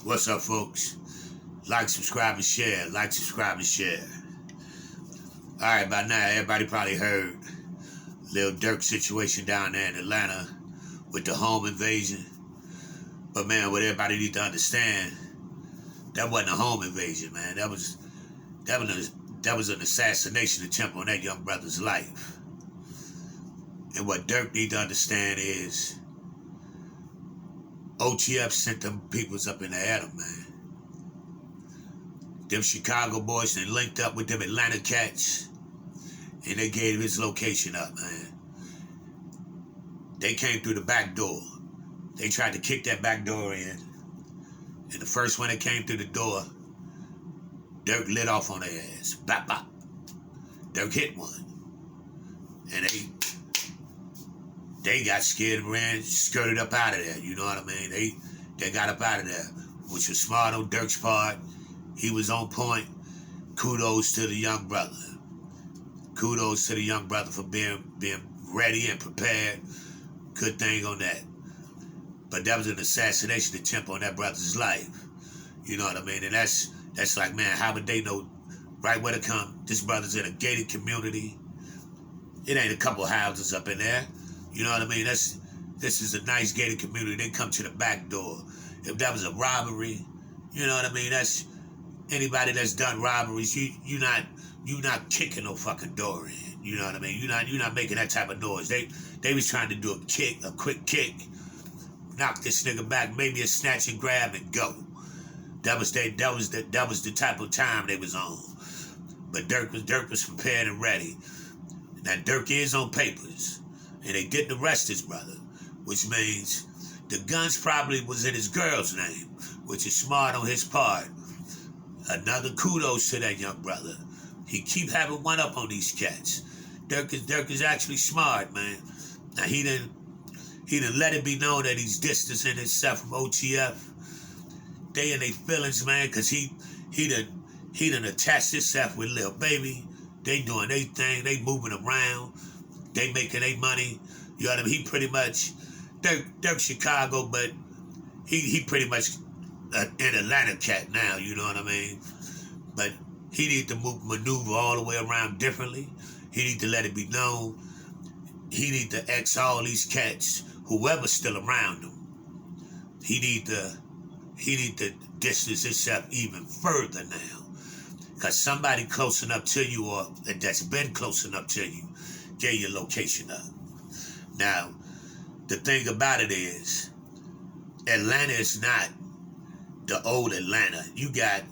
What's up, folks? Like, subscribe, and share. Like, subscribe, and share. Alright, by now, everybody probably heard Lil Durk situation down there in Atlanta with the home invasion. But, man, what everybody need to understand, that wasn't a home invasion, man. That was an assassination attempt on that young brother's life. And what Durk need to understand is OTF sent them peoples up in the air, man. Them Chicago boys, they linked up with them Atlanta cats, and they gave his location up, man. They came through the back door. They tried to kick that back door in, and the first one that came through the door, Durk lit off on their ass. Bop, bop. Durk hit one. And they got scared and ran, skirted up out of there. You know what I mean? They got up out of there, which was smart on Durk's part. He was on point. Kudos to the young brother. Kudos to the young brother for being ready and prepared. Good thing on that. But that was an assassination attempt on that brother's life. You know what I mean? And that's like, man, how would they know right where to come? This brother's in a gated community. It ain't a couple houses up in there. You know what I mean? This is a nice gated community. They come to the back door. If that was a robbery, you know what I mean? That's anybody that's done robberies. You not kicking no fucking door in. You know what I mean? You're not making that type of noise. They was trying to do a quick kick, knock this nigga back, maybe a snatch and grab and go. That was the type of time they was on. But Durk was prepared and ready. Now Durk is on papers, and they didn't arrest his brother, which means the guns probably was in his girl's name, which is smart on his part. Another kudos to that young brother. He keep having one up on these cats. Durk is actually smart, man. Now he didn't let it be known that he's distancing himself from OTF. They in their feelings, man, cause he done attached himself with Lil Baby. They doing their thing. They moving around. They making their money. You know what I mean? He pretty much Durk Chicago, but he pretty much an Atlanta cat now. You know what I mean? But he need to maneuver all the way around differently. He need to let it be known. He need to X all these cats, whoever's still around him. He need to distance himself even further now. Because somebody close enough to you, or that's been close enough to you, get your location up. Now, the thing about it is, Atlanta is not the old Atlanta. You got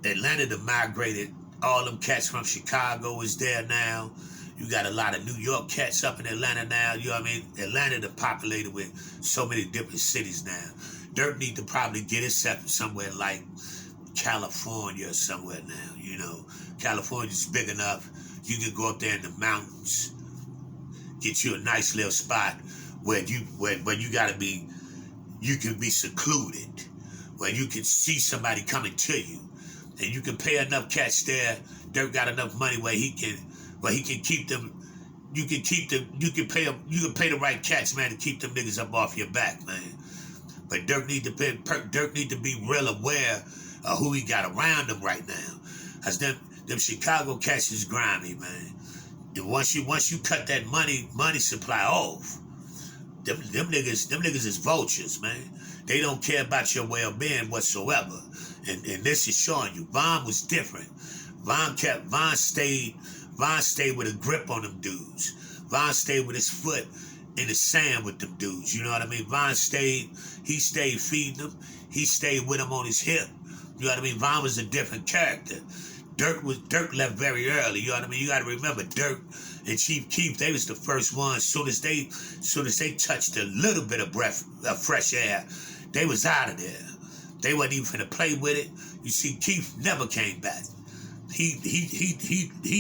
Atlanta that migrated. All them cats from Chicago is there now. You got a lot of New York cats up in Atlanta now. You know what I mean? Atlanta is populated with so many different cities now. Durk need to probably get himself somewhere like California or somewhere now. You know, California's big enough. You can go up there in the mountains, get you a nice little spot where you gotta be, you can be secluded, where you can see somebody coming to you, and you can pay enough cats there. Durk got enough money where he can keep them. You can pay the right cats, man, to keep them niggas up off your back, man. But Durk need to be real aware of who he got around him right now. Cause them Chicago cats is grimy, man. And once you cut that money supply off, them niggas is vultures, man. They don't care about your well-being whatsoever. And this is showing you. Von was different. Von stayed with a grip on them dudes. Von stayed with his foot in the sand with them dudes. You know what I mean? He stayed feeding them. He stayed with them on his hip. You know what I mean? Von was a different character. Durk left very early. You know what I mean? You got to remember, Durk and Chief Keef, they was the first ones. Soon as they touched a little bit of fresh air, they was out of there. They wasn't even finna play with it. You see, Keef never came back. He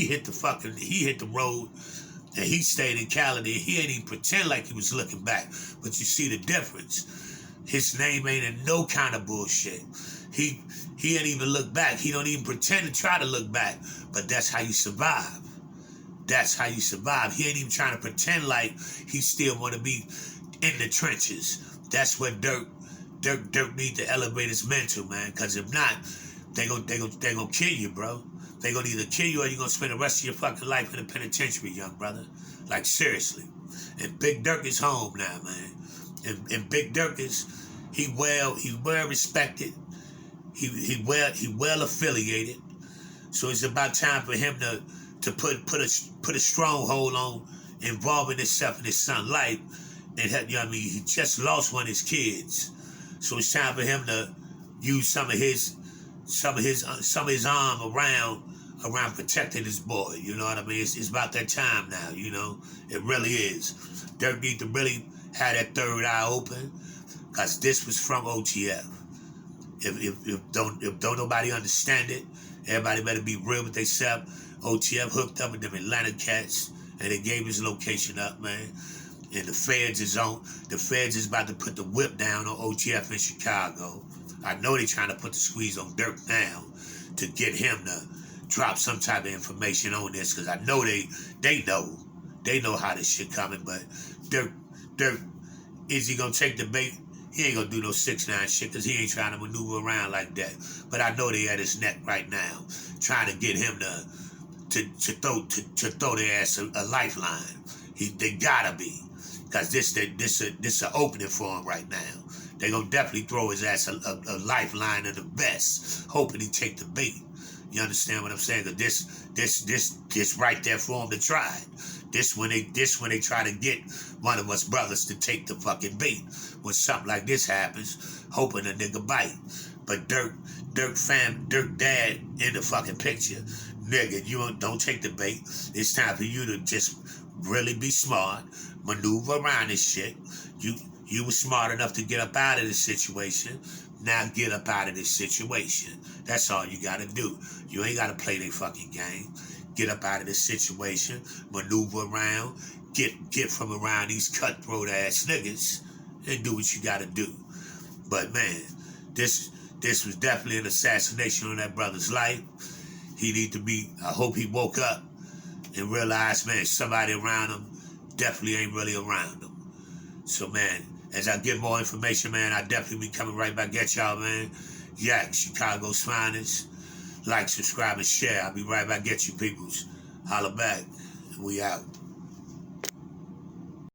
hit the road, and he stayed in Cali. He ain't even pretend like he was looking back. But you see the difference. His name ain't in no kind of bullshit. He ain't even look back. He don't even pretend to try to look back. But that's how you survive. That's how you survive. He ain't even trying to pretend like he still want to be in the trenches. That's what Durk Durk need to elevate his mental, man. Cause if not, they gonna kill you, bro. They gonna either kill you or you gonna spend the rest of your fucking life in the penitentiary, young brother. Like seriously. And Big Durk is home now, man. And Big Durk is he's well respected. He well affiliated. So it's about time for him to put a stronghold on involving himself in his son's life. And you know what I mean, he just lost one of his kids. So it's time for him to use some of his arm around protecting his boy. You know what I mean? It's about that time now, you know. It really is. Durk need to really have that third eye open, because this was from OTF. If don't nobody understand it, everybody better be real with themselves. OTF hooked up with them Atlanta cats, and they gave his location up, man. And the feds is about to put the whip down on OTF in Chicago. I know they trying to put the squeeze on Durk now to get him to drop some type of information on this, because I know they know how this shit coming. But Durk, is he gonna take the bait? He ain't gonna do no 6ix9ine shit, because he ain't trying to maneuver around like that. But I know they at his neck right now, trying to get him to throw their ass a lifeline. They gotta be, because this an opening for him right now. They gonna definitely throw his ass a lifeline of the best, hoping he take the bait. You understand what I'm saying? Cause this right there for him to try. This when they try to get one of us brothers to take the fucking bait. When something like this happens, hoping a nigga bite. But Durk dad in the fucking picture. Nigga, you don't take the bait. It's time for you to just really be smart, maneuver around this shit. You were smart enough to get up out of this situation. Now get up out of this situation. That's all you gotta do. You ain't gotta play their fucking game. Get up out of this situation, maneuver around, get from around these cutthroat ass niggas, and do what you gotta do. But man, this was definitely an assassination on that brother's life. He need to be, I hope he woke up and realized, man, somebody around him definitely ain't really around him. So man, as I get more information, man, I definitely be coming right back at y'all, man. Yak, Chicago's finest. Like, subscribe, and share. I'll be right back at you, peoples. Holla back. We out.